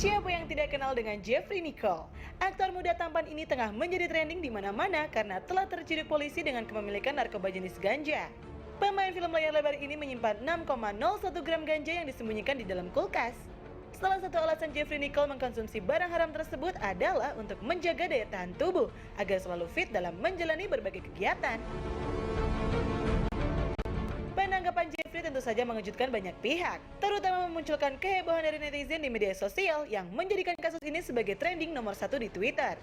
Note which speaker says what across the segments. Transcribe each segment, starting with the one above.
Speaker 1: Siapa yang tidak kenal dengan Jeffrey Nicole? Aktor muda tampan ini tengah menjadi trending di mana-mana karena telah terciduk polisi dengan kepemilikan narkoba jenis ganja. Pemain film layar lebar ini menyimpan 6,01 gram ganja yang disembunyikan di dalam kulkas. Salah satu alasan Jeffrey Nicole mengkonsumsi barang haram tersebut adalah untuk menjaga daya tahan tubuh agar selalu fit dalam menjalani berbagai kegiatan. Penangkapan Jeffrey tentu saja mengejutkan banyak pihak, terutama memunculkan kehebohan dari netizen di media sosial yang menjadikan kasus ini sebagai trending nomor 1 di Twitter.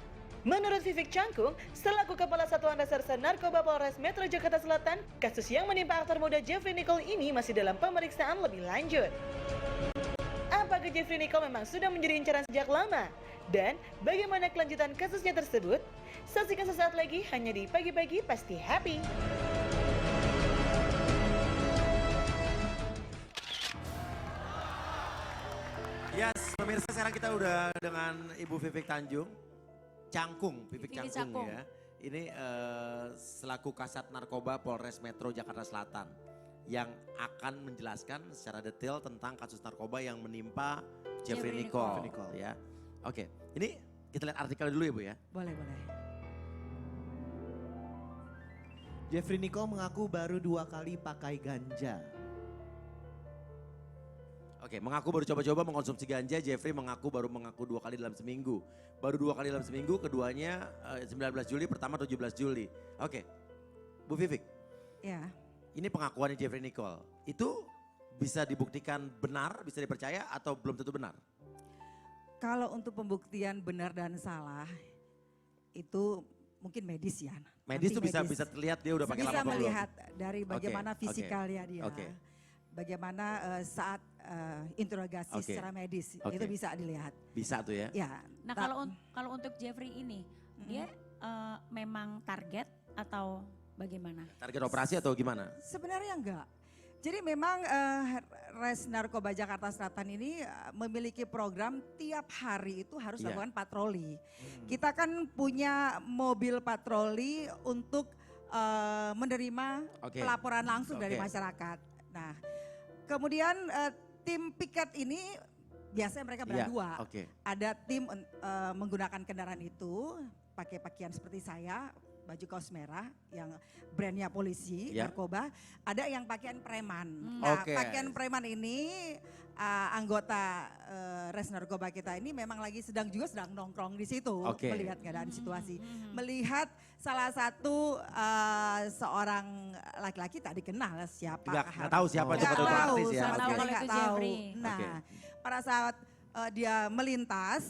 Speaker 1: Menurut Vivek Cangkung, selaku Kepala Satuan Reserse Narkoba Polres Metro Jakarta Selatan, kasus yang menimpa aktor muda Jeffrey Nicole ini masih dalam pemeriksaan lebih lanjut. Apakah Jeffrey Nicole memang sudah menjadi incaran sejak lama? Dan bagaimana kelanjutan kasusnya tersebut? Saksikan sesaat lagi hanya di Pagi-Pagi Pasti Happy.
Speaker 2: Yes, pemirsa sekarang kita udah dengan Ibu Vivek Cangkung ya. Ini selaku Kasat Narkoba Polres Metro Jakarta Selatan yang akan menjelaskan secara detail tentang kasus narkoba yang menimpa Jeffrey Nicole. Ya. Oke, ini kita lihat artikel dulu ya Bu ya.
Speaker 3: Boleh. Jeffrey Nicole mengaku baru 2 kali pakai ganja.
Speaker 2: Oke, mengaku baru coba-coba mengkonsumsi ganja, Jeffrey mengaku baru mengaku 2 kali dalam seminggu. Baru 2 kali dalam seminggu, keduanya 19 Juli, pertama 17 Juli. Oke, Bu Vivek.
Speaker 4: Ya.
Speaker 2: Ini pengakuannya Jeffrey Nicole. Itu bisa dibuktikan benar, bisa dipercaya atau belum tentu benar?
Speaker 4: Kalau untuk pembuktian benar dan salah, itu mungkin medis ya.
Speaker 2: Medis itu bisa terlihat dia udah pakai lama
Speaker 4: bisa
Speaker 2: belum?
Speaker 4: melihat dari bagaimana
Speaker 2: Oke,
Speaker 4: fisikalnya dia.
Speaker 2: oke.
Speaker 4: Bagaimana saat interogasi secara medis,
Speaker 2: Oke.
Speaker 4: itu bisa dilihat.
Speaker 2: Bisa tuh ya?
Speaker 4: Ya.
Speaker 5: Nah kalau untuk Jeffrey ini, dia memang target atau bagaimana?
Speaker 2: Target operasi atau gimana?
Speaker 4: Sebenarnya enggak. Jadi memang Res Narkoba Jakarta Selatan ini memiliki program tiap hari itu harus
Speaker 2: Iya.
Speaker 4: melakukan patroli. Kita kan punya mobil patroli untuk menerima
Speaker 2: Oke.
Speaker 4: pelaporan langsung dari
Speaker 2: Oke.
Speaker 4: masyarakat. Nah, kemudian tim piket ini biasanya mereka
Speaker 2: Iya,
Speaker 4: berdua.
Speaker 2: oke.
Speaker 4: Ada tim menggunakan kendaraan itu, pakai pakaian seperti saya, baju kaos merah yang brandnya polisi,
Speaker 2: Ya.
Speaker 4: narkoba. Ada yang pakaian preman. Nah,
Speaker 2: Oke.
Speaker 4: pakaian preman ini anggota Res Narkoba kita ini memang lagi sedang nongkrong di situ,
Speaker 2: Oke.
Speaker 4: melihat keadaan situasi. Melihat salah satu seorang laki-laki tak dikenal siapa.
Speaker 2: Nggak tahu siapa itu
Speaker 4: Nggak
Speaker 2: foto
Speaker 4: tahu,
Speaker 2: artis ya?
Speaker 4: sama
Speaker 5: Oke.
Speaker 4: sekali
Speaker 5: Kalau
Speaker 4: nggak
Speaker 5: itu
Speaker 4: tahu.
Speaker 5: Jeffrey.
Speaker 4: Nah,
Speaker 2: Oke.
Speaker 4: pada saat dia melintas,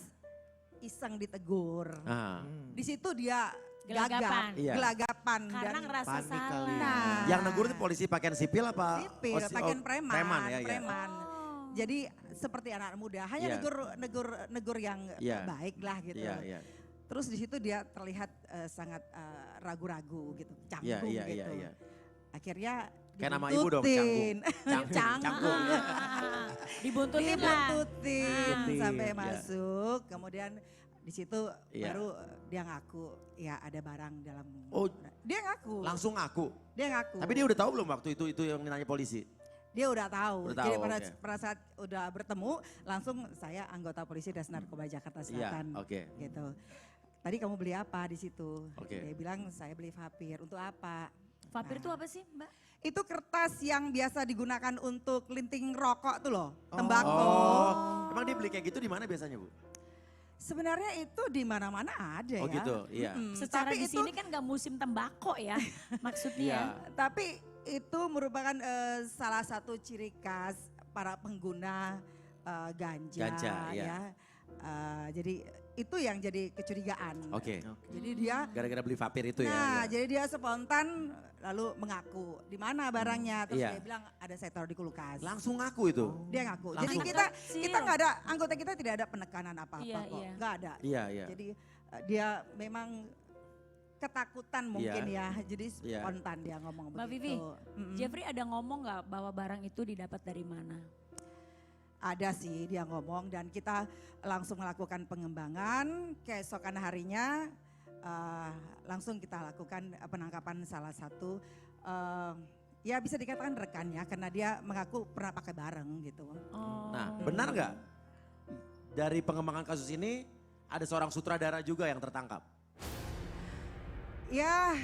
Speaker 4: iseng ditegur.
Speaker 2: Ah.
Speaker 4: Di situ dia
Speaker 5: Gelagapan.
Speaker 2: Iya.
Speaker 4: gelagapan
Speaker 5: Karena
Speaker 4: dan
Speaker 5: ngerasa
Speaker 3: panik kali.
Speaker 5: salah.
Speaker 4: Nah.
Speaker 2: Yang negur itu polisi pakaian sipil apa?
Speaker 4: sipil, pakaian preman,
Speaker 2: Preman ya, ya.
Speaker 4: preman. Jadi seperti anak muda, hanya
Speaker 2: Iya.
Speaker 4: negur yang
Speaker 2: Iya.
Speaker 4: baik lah gitu.
Speaker 2: Iya, iya.
Speaker 4: Terus di situ dia terlihat sangat ragu-ragu gitu, canggung
Speaker 2: Iya,
Speaker 4: gitu.
Speaker 2: iya.
Speaker 4: Akhirnya
Speaker 2: Kayak nama ibu dong,
Speaker 4: dibuntutin.
Speaker 2: Canggung.
Speaker 5: Dibuntutin lah.
Speaker 4: Dibuntutin sampai
Speaker 2: Iya.
Speaker 4: masuk, kemudian di situ
Speaker 2: Iya.
Speaker 4: baru dia ngaku ya ada barang dalam.
Speaker 2: Oh,
Speaker 4: Dia ngaku.
Speaker 2: Langsung ngaku.
Speaker 4: Dia ngaku.
Speaker 2: Tapi dia udah tahu belum waktu itu yang nanya polisi?
Speaker 4: Dia udah tahu.
Speaker 2: Udah tahu,
Speaker 4: Jadi
Speaker 2: oke.
Speaker 4: pada saat udah bertemu langsung saya anggota polisi Res Narkoba Jakarta Selatan.
Speaker 2: Iya, oke.
Speaker 4: Gitu. Tadi kamu beli apa di situ?
Speaker 2: Oke.
Speaker 4: Dia bilang saya beli vapir. Untuk apa?
Speaker 5: Vapir itu apa sih Mbak?
Speaker 4: Itu kertas yang biasa digunakan untuk linting rokok tuh loh, tembakau.
Speaker 2: Oh, emang dia beli kayak gitu di mana biasanya Bu?
Speaker 4: Sebenarnya itu di mana-mana ada
Speaker 2: Oh
Speaker 4: ya.
Speaker 2: gitu, iya.
Speaker 5: Secara
Speaker 4: Tapi
Speaker 5: di sini kan gak musim tembakau ya maksudnya.
Speaker 4: Tapi itu merupakan salah satu ciri khas para pengguna ganja,
Speaker 2: Ganja, iya.
Speaker 4: ya. Jadi itu yang jadi kecurigaan.
Speaker 2: Oke.
Speaker 4: Jadi dia
Speaker 2: Gara-gara beli vapir itu
Speaker 4: Nah,
Speaker 2: ya.
Speaker 4: jadi dia spontan lalu mengaku di mana barangnya, terus
Speaker 2: Iya.
Speaker 4: dia bilang ada saya taruh di kulkas.
Speaker 2: Langsung ngaku itu.
Speaker 4: Dia ngaku.
Speaker 2: Langsung.
Speaker 4: Jadi
Speaker 5: Kecil.
Speaker 4: kita nggak ada anggota kita tidak ada penekanan apa-apa
Speaker 5: Iya,
Speaker 4: kok,
Speaker 5: iya.
Speaker 4: nggak ada.
Speaker 2: Iya, iya.
Speaker 4: Jadi dia memang ketakutan mungkin
Speaker 2: Iya.
Speaker 4: ya, jadi
Speaker 2: Iya.
Speaker 4: spontan dia ngomong
Speaker 5: Mbak Vivi,
Speaker 4: begitu.
Speaker 5: Jeffrey ada ngomong gak bahwa barang itu didapat dari mana?
Speaker 4: Ada sih dia ngomong dan kita langsung melakukan pengembangan. Keesokan harinya langsung kita lakukan penangkapan salah satu ya bisa dikatakan rekannya karena dia mengaku pernah pakai bareng gitu.
Speaker 5: Oh.
Speaker 2: Nah, benar nggak dari pengembangan kasus ini ada seorang sutradara juga yang tertangkap.
Speaker 4: Ya,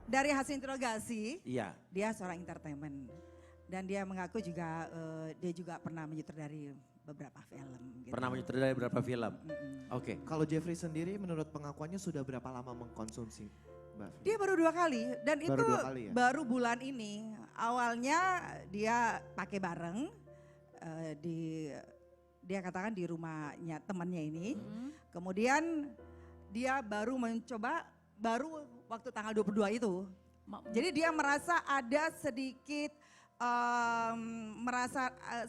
Speaker 4: dari hasil interogasi,
Speaker 2: Iya.
Speaker 4: dia seorang entertainment. Dan dia mengaku juga, dia juga pernah menyutradari beberapa film. Gitu.
Speaker 2: Pernah menyutradarai beberapa film. Oke.
Speaker 3: Kalau Jeffrey sendiri menurut pengakuannya sudah berapa lama mengkonsumsi, Mbak?
Speaker 4: Dia baru 2 kali dan
Speaker 3: Baru
Speaker 4: itu
Speaker 3: 2 kali ya?
Speaker 4: baru bulan ini. Awalnya dia pakai bareng dia katakan di rumahnya temannya ini. Kemudian dia baru mencoba baru waktu tanggal 22 itu. Jadi dia merasa ada sedikit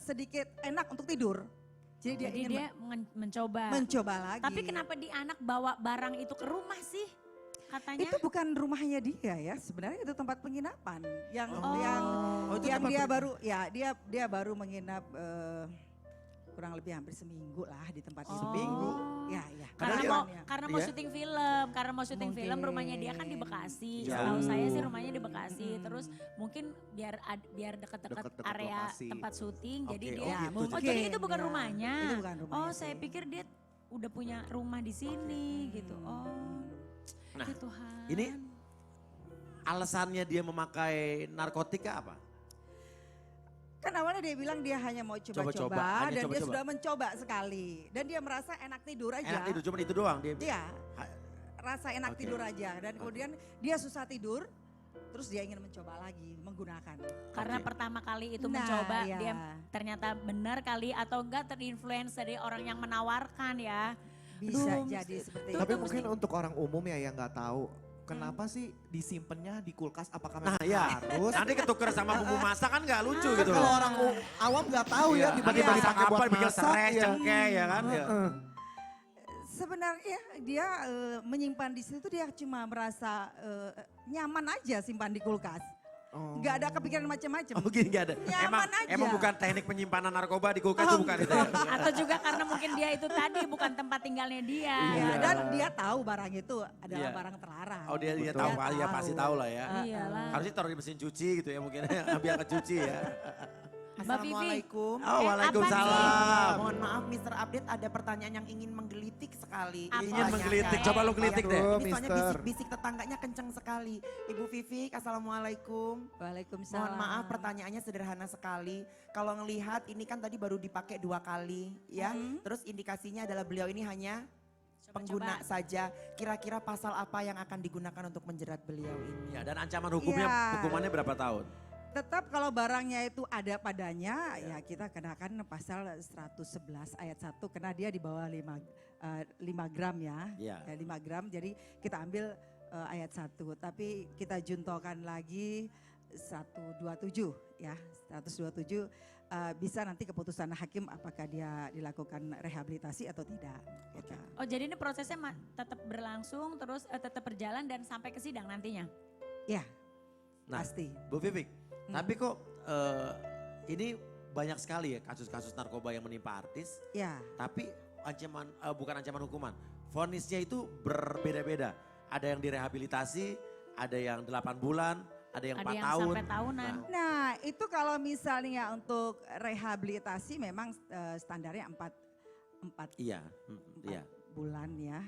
Speaker 4: sedikit enak untuk tidur. Jadi dia ingin mencoba lagi.
Speaker 5: Tapi kenapa di anak bawa barang itu ke rumah sih? Katanya.
Speaker 4: Itu bukan rumahnya dia ya, sebenarnya itu tempat penginapan yang
Speaker 3: itu
Speaker 4: yang
Speaker 3: tempat
Speaker 4: dia
Speaker 3: penginapan.
Speaker 4: baru ya dia baru menginap kurang lebih hampir seminggu lah di tempat itu.
Speaker 3: Seminggu?
Speaker 4: Ya.
Speaker 5: Karena mau syuting film, rumahnya dia kan di Bekasi.
Speaker 2: Ya.
Speaker 5: Setahu saya sih rumahnya di Bekasi. Terus mungkin biar dekat-dekat
Speaker 3: Deket-deket
Speaker 5: area
Speaker 3: lokasi.
Speaker 5: tempat syuting. Jadi
Speaker 2: Oke,
Speaker 5: dia,
Speaker 2: oh gitu.
Speaker 5: jadi itu bukan
Speaker 4: Ya,
Speaker 5: rumahnya.
Speaker 4: itu bukan rumahnya
Speaker 5: Oh,
Speaker 4: sih.
Speaker 5: saya pikir dia udah punya rumah di sini gitu. Oh,
Speaker 2: Nah,
Speaker 5: ya Tuhan.
Speaker 2: ini alasannya dia memakai narkotika apa?
Speaker 4: Kan awalnya dia bilang dia hanya mau
Speaker 2: Coba-coba,
Speaker 4: coba-coba
Speaker 2: hanya
Speaker 4: dan dia
Speaker 2: coba-coba.
Speaker 4: sudah mencoba sekali. Dan dia merasa enak tidur aja.
Speaker 2: Enak tidur, cuma itu doang. Dia
Speaker 4: Iya, rasa enak
Speaker 2: Oke.
Speaker 4: tidur aja. Dan kemudian dia susah tidur, terus dia ingin mencoba lagi menggunakan.
Speaker 5: Karena
Speaker 2: Oke.
Speaker 5: pertama kali itu
Speaker 4: Nah,
Speaker 5: mencoba
Speaker 4: iya.
Speaker 5: dia ternyata benar kali atau enggak terinfluence dari orang yang menawarkan ya.
Speaker 4: Bisa
Speaker 5: Aduh,
Speaker 4: jadi seperti
Speaker 5: Itu
Speaker 3: Tapi
Speaker 5: tuh
Speaker 3: mungkin
Speaker 5: mesti-
Speaker 3: untuk orang umum ya yang nggak tahu, kenapa sih disimpannya di kulkas? Apakah memang
Speaker 2: Nah ya,
Speaker 3: harus?
Speaker 2: nanti ketuker sama bumbu masak kan gak lucu gitu
Speaker 3: Kalau
Speaker 2: loh.
Speaker 3: orang awam nggak tahu ya,
Speaker 2: Iya,
Speaker 3: tiba-tiba
Speaker 2: nanti
Speaker 3: dipakai
Speaker 2: masak
Speaker 3: buat
Speaker 2: apa, bikin
Speaker 3: masak
Speaker 2: serai,
Speaker 3: ya.
Speaker 2: cengkeh ya kan. Ya.
Speaker 4: Sebenarnya dia menyimpan di situ dia cuma merasa nyaman aja simpan di kulkas.
Speaker 3: Oh.
Speaker 4: Nggak ada kepikiran macam-macam.
Speaker 2: Oh gini gak ada.
Speaker 4: Nyaman aja.
Speaker 2: Emang bukan teknik penyimpanan narkoba di kulkas itu bukan itu ya.
Speaker 5: Atau juga karena mungkin dia itu tadi bukan tempat tinggalnya dia.
Speaker 4: Ya,
Speaker 2: Iya.
Speaker 4: dan dia tahu barang itu adalah
Speaker 2: Iya.
Speaker 4: barang terlarang.
Speaker 2: Oh dia
Speaker 3: Betul.
Speaker 2: tahu,
Speaker 4: Dia
Speaker 2: ya pasti tahu lah ya.
Speaker 5: Iyalah.
Speaker 2: Harusnya taruh di mesin cuci gitu ya mungkin biar kecuci ya.
Speaker 5: Mbak Vivi.
Speaker 6: Assalamualaikum.
Speaker 2: Oh waalaikumsalam.
Speaker 6: Mohon maaf Mr. Update ada pertanyaan yang ingin menggelitik sekali.
Speaker 5: Apa?
Speaker 2: Ingin menggelitik, coba lu gelitik deh.
Speaker 3: Aduh,
Speaker 6: Ini soalnya
Speaker 3: Mister.
Speaker 6: bisik-bisik tetangganya kenceng sekali. Ibu Vivi, Assalamualaikum.
Speaker 4: Waalaikumsalam.
Speaker 6: Mohon maaf pertanyaannya sederhana sekali. Kalau ngelihat ini kan tadi baru dipakai 2 kali ya. Terus indikasinya adalah beliau ini hanya pengguna saja. Kira-kira pasal apa yang akan digunakan untuk menjerat beliau ini?
Speaker 2: Ya dan ancaman hukumnya
Speaker 4: Ya.
Speaker 2: hukumannya berapa tahun?
Speaker 4: Tetap kalau barangnya itu ada padanya ya kita kenakan pasal 111 ayat 1 karena dia di bawah 5 gram ya.
Speaker 2: Iya.
Speaker 4: 5 gram jadi kita ambil ayat 1 tapi kita juntokan lagi 127 ya. 127 bisa nanti keputusan hakim apakah dia dilakukan rehabilitasi atau tidak. Gitu.
Speaker 5: Oh jadi ini prosesnya tetap berlangsung terus tetap berjalan dan sampai ke sidang nantinya?
Speaker 4: Ya
Speaker 2: Nah,
Speaker 4: pasti.
Speaker 2: Bu Vivik, tapi kok ini banyak sekali ya kasus-kasus narkoba yang menimpa artis,
Speaker 4: Ya.
Speaker 2: tapi ancaman bukan ancaman hukuman, vonisnya itu berbeda-beda. Ada yang direhabilitasi, ada yang 8 bulan, ada yang 4
Speaker 5: Ada yang
Speaker 2: tahun.
Speaker 5: sampai tahunan.
Speaker 4: Nah itu kalau misalnya untuk rehabilitasi memang standarnya 4
Speaker 2: Iya, iya.
Speaker 4: bulan ya.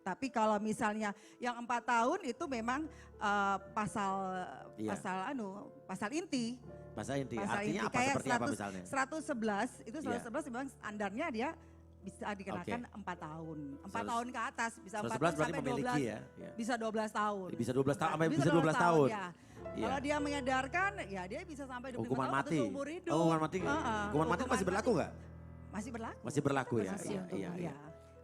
Speaker 4: Tapi kalau misalnya yang 4 tahun itu memang pasal
Speaker 2: Iya.
Speaker 4: pasal inti.
Speaker 2: Masa inti,
Speaker 4: Pasal
Speaker 2: artinya
Speaker 4: inti
Speaker 2: apa
Speaker 4: kayak
Speaker 2: seperti apa misalnya?
Speaker 4: 111 itu
Speaker 2: Iya.
Speaker 4: 111 memang standarnya dia bisa dikenakan 4 tahun. 4
Speaker 2: 100
Speaker 4: tahun ke atas bisa 4
Speaker 2: 111
Speaker 4: tahun
Speaker 2: berarti
Speaker 4: sampai
Speaker 2: memiliki
Speaker 4: 12.
Speaker 2: ya. Ya.
Speaker 4: Bisa 12 tahun.
Speaker 2: Bisa 12 tahun, sampai bisa 12 tahun.
Speaker 4: Ya.
Speaker 2: Iya.
Speaker 4: Kalau dia mengedarkan ya dia bisa sampai 25
Speaker 2: Hukuman
Speaker 4: tahun
Speaker 2: mati.
Speaker 4: atau seumur hidup.
Speaker 2: Oh, hukuman mati. Hukuman mati masih berlaku nggak?
Speaker 4: Masih berlaku.
Speaker 2: Masih berlaku ya.
Speaker 4: Masih
Speaker 2: Iya,
Speaker 4: untuk-
Speaker 2: iya, iya.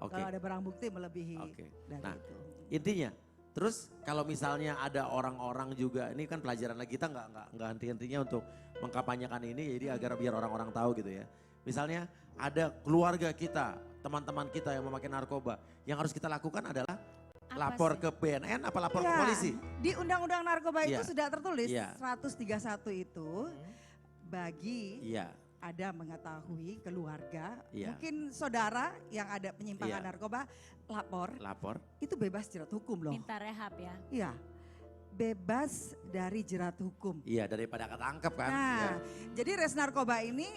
Speaker 2: Oke.
Speaker 4: Kalau ada barang bukti melebihi
Speaker 2: Oke.
Speaker 4: dari
Speaker 2: Nah,
Speaker 4: itu.
Speaker 2: intinya, terus kalau misalnya ada orang-orang juga, ini kan pelajaran lagi kita nggak henti-hentinya untuk mengkampanyekan ini, jadi agar biar orang-orang tahu gitu ya. Misalnya ada keluarga kita, teman-teman kita yang memakai narkoba, yang harus kita lakukan adalah
Speaker 5: Apa
Speaker 2: lapor
Speaker 5: sih?
Speaker 2: ke BNN apa lapor ke
Speaker 4: Ya,
Speaker 2: polisi?
Speaker 4: Di Undang-Undang Narkoba itu
Speaker 2: Iya.
Speaker 4: sudah tertulis
Speaker 2: Iya.
Speaker 4: 131 itu bagi
Speaker 2: Iya,
Speaker 4: ada mengetahui keluarga,
Speaker 2: Iya.
Speaker 4: mungkin saudara yang ada penyimpangan
Speaker 2: Iya.
Speaker 4: narkoba lapor,
Speaker 2: lapor.
Speaker 4: itu bebas jerat hukum loh.
Speaker 5: Minta rehab ya.
Speaker 4: Iya, bebas dari jerat hukum.
Speaker 2: Iya, daripada ketangkep kan.
Speaker 4: Nah,
Speaker 2: Iya.
Speaker 4: jadi res narkoba ini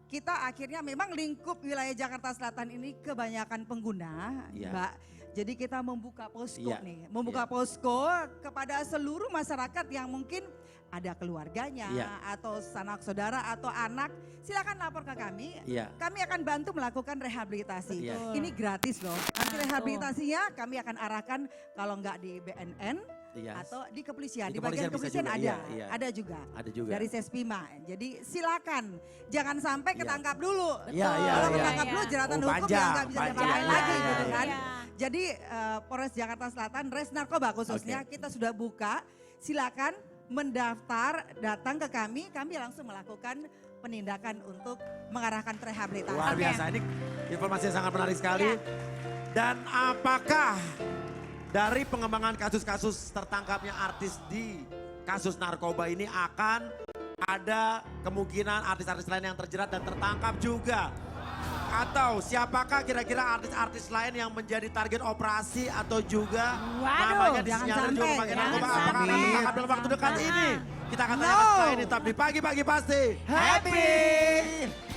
Speaker 4: kita akhirnya memang lingkup wilayah Jakarta Selatan ini kebanyakan pengguna,
Speaker 2: Iya.
Speaker 4: Mbak. Jadi kita membuka posko
Speaker 2: Iya,
Speaker 4: nih, membuka
Speaker 2: iya.
Speaker 4: posko kepada seluruh masyarakat yang mungkin ada keluarganya
Speaker 2: Iya.
Speaker 4: atau sanak saudara atau anak, silakan lapor ke kami.
Speaker 2: Iya.
Speaker 4: Kami akan bantu melakukan rehabilitasi.
Speaker 2: Iya.
Speaker 4: Ini gratis loh. Nanti
Speaker 5: Nah,
Speaker 4: rehabilitasinya kami akan arahkan kalau nggak di BNN
Speaker 2: Iya.
Speaker 4: atau di kepolisian.
Speaker 2: Di
Speaker 4: Di bagian
Speaker 2: kepolisian bisa
Speaker 4: kepolisian
Speaker 2: juga,
Speaker 4: ada,
Speaker 2: iya, iya.
Speaker 4: ada juga.
Speaker 2: Ada juga.
Speaker 4: Dari Sespima. Jadi silakan, jangan sampai
Speaker 2: Iya.
Speaker 4: ketangkap dulu.
Speaker 2: Iya, iya,
Speaker 4: Kalau
Speaker 2: iya.
Speaker 4: ketangkap dulu
Speaker 5: Iya.
Speaker 4: jeratan
Speaker 2: Oh,
Speaker 4: hukum
Speaker 2: panjang,
Speaker 4: yang nggak bisa
Speaker 2: panjang.
Speaker 4: diapain
Speaker 2: Iya,
Speaker 4: lagi
Speaker 2: iya,
Speaker 4: gitu
Speaker 2: iya.
Speaker 4: kan.
Speaker 5: Iya.
Speaker 4: Jadi Polres Jakarta Selatan, Res Narkoba khususnya kita sudah buka. Silakan mendaftar, datang ke kami langsung melakukan penindakan untuk mengarahkan rehabilitasi.
Speaker 2: Luar biasa, ini informasi yang sangat menarik sekali. Dan apakah dari pengembangan kasus-kasus tertangkapnya artis di kasus narkoba ini akan ada kemungkinan artis-artis lain yang terjerat dan tertangkap juga? Atau siapakah kira-kira artis-artis lain yang menjadi target operasi atau juga namanya
Speaker 4: jangan
Speaker 2: disinyalir juga
Speaker 4: sampai,
Speaker 2: memakai
Speaker 5: jangan
Speaker 2: narkoba? Apakah akan
Speaker 5: sampai.
Speaker 2: tertangkap dalam waktu dekat
Speaker 5: Nah.
Speaker 2: ini? Kita akan tanyakan setelah ini tetap di pagi-pagi pasti. Happy!